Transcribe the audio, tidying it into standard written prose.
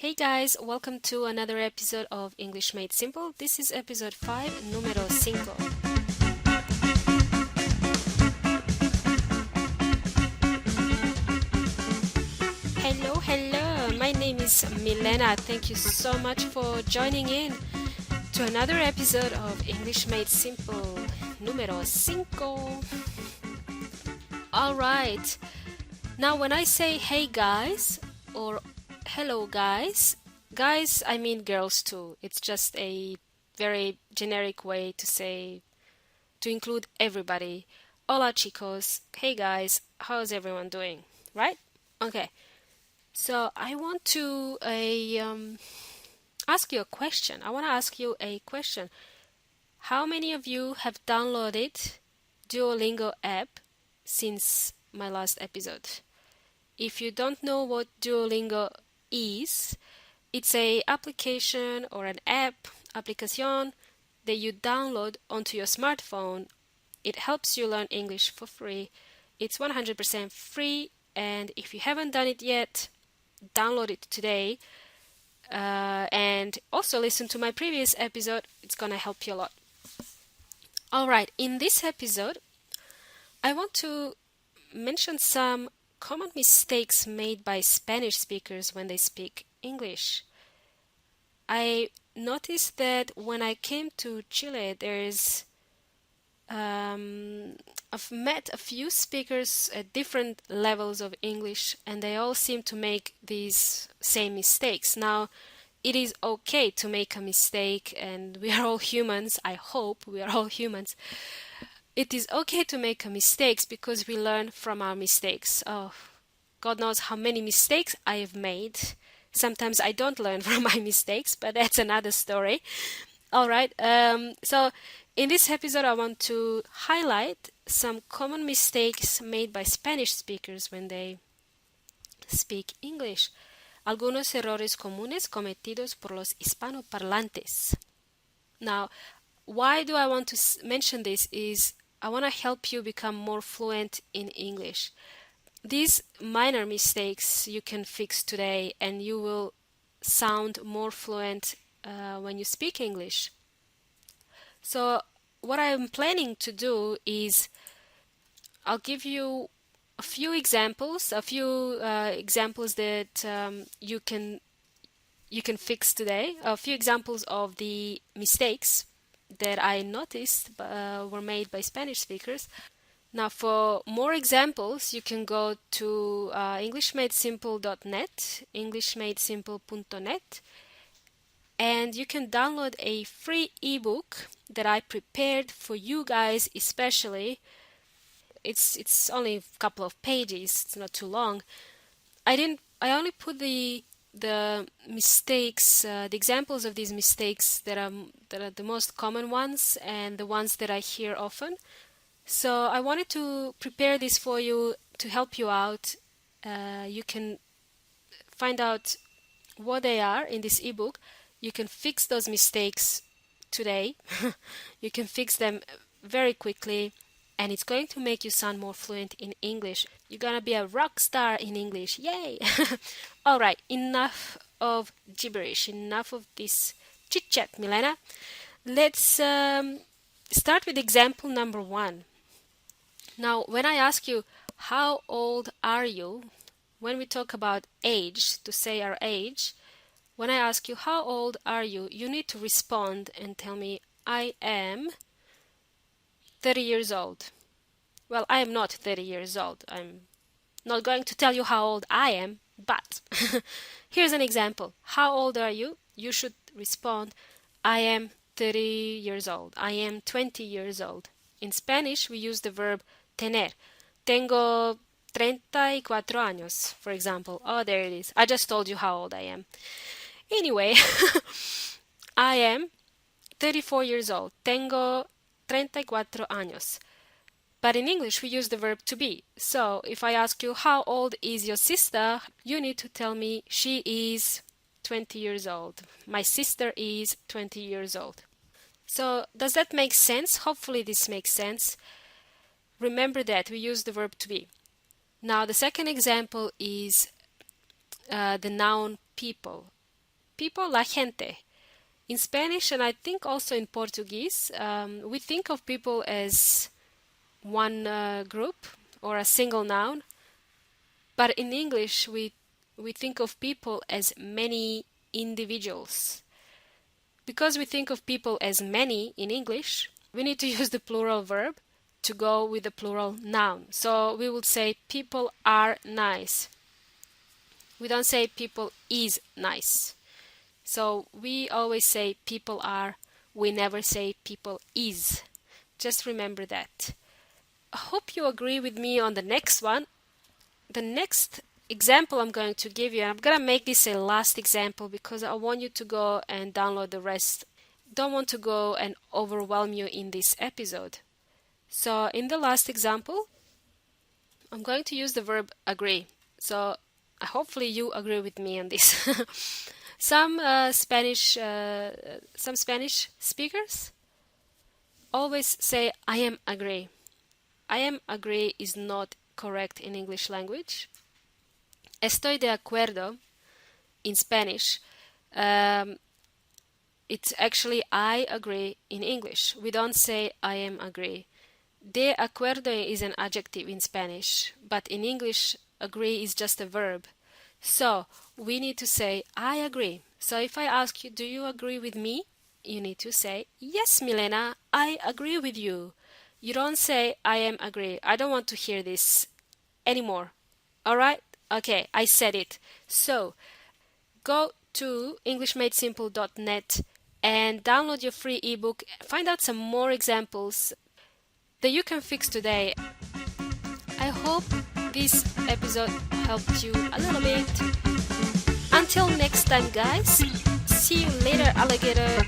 Hey guys, welcome to another episode of English Made Simple. This is episode 5, número 5. Hello, my name is Milena. Thank you so much for joining in to another episode of English Made Simple, número 5. Alright, now when I say hey guys or hello guys, I mean girls too. It's just a very generic way to include everybody. Hola chicos, hey guys, how's everyone doing? Right? Okay. So I want to ask you a question. I want to ask you a question. How many of you have downloaded Duolingo app since my last episode? If you don't know what Duolingo is, it's a application or an app, applicación, that you download onto your smartphone. It helps you learn English for free. It's 100% free, and if you haven't done it yet, download it today. And also listen to my previous episode. It's gonna help you a lot. Alright, in this episode, I want to mention some common mistakes made by Spanish speakers when they speak English. I noticed that when I came to Chile, I've met a few speakers at different levels of English, and they all seem to make these same mistakes. Now, it is okay to make a mistake, and we are all humans. I hope we are all humans. It is okay to make mistakes because we learn from our mistakes. Oh, God knows how many mistakes I have made. Sometimes I don't learn from my mistakes, but that's another story. Alright, so in this episode I want to highlight some common mistakes made by Spanish speakers when they speak English. Algunos errores comunes cometidos por los hispanoparlantes. Now, why do I want to mention this is I want to help you become more fluent in English. These minor mistakes you can fix today and you will sound more fluent when you speak English. So what I'm planning to do is I'll give you a few examples that you can fix today. A few examples of the mistakes that I noticed were made by Spanish speakers. Now, for more examples, you can go to englishmadesimple.net, englishmadesimple.net, and you can download a free ebook that I prepared for you guys especially. It's only a couple of pages, it's not too long. I only put the mistakes, the examples of these mistakes that are the most common ones and the ones that I hear often. So I wanted to prepare this for you to help you out. You can find out what they are in this ebook. You can fix those mistakes today. You can fix them very quickly, and it's going to make you sound more fluent in English. You're gonna be a rock star in English. Yay! Alright, enough of gibberish, enough of this chit-chat, Milena. Let's start with example number 1. Now, when I ask you, how old are you? When we talk about age, to say our age, when I ask you, how old are you? You need to respond and tell me, I am 30 years old. Well, I am not 30 years old. I'm not going to tell you how old I am, but here's an example. How old are you? You should respond, I am 30 years old. I am 20 years old. In Spanish, we use the verb tener. Tengo 34 años, for example. Oh, there it is. I just told you how old I am. Anyway, I am 34 years old. Tengo 34 años. But in English, we use the verb to be. So, if I ask you, how old is your sister? You need to tell me, she is 20 years old. My sister is 20 years old. So, does that make sense? Hopefully this makes sense. Remember that we use the verb to be. Now, the second example is the noun people. people, la gente. In Spanish, and I think also in Portuguese, we think of people as one group or a single noun, but in English we think of people as many individuals. Because we think of people as many in English, we need to use the plural verb to go with the plural noun. So we would say people are nice. We don't say people is nice. So we always say people are, we never say people is. Just remember that. I hope you agree with me on the next one. The next example I'm going to give you, and I'm going to make this a last example because I want you to go and download the rest. Don't want to go and overwhelm you in this episode. So in the last example, I'm going to use the verb agree. So hopefully you agree with me on this. Some Spanish speakers always say I am agree. I am agree is not correct in English language. Estoy de acuerdo in Spanish. It's actually I agree in English. We don't say I am agree. De acuerdo is an adjective in Spanish, but in English agree is just a verb. So we need to say I agree. So if I ask you, do you agree with me? You need to say, yes, Milena, I agree with you. You don't say I am agree. I don't want to hear this anymore. Alright? Okay, I said it. So go to englishmadesimple.net and download your free ebook. Find out some more examples that you can fix today. I hope this episode helped you a little bit. Until next time, guys. See you later, alligator.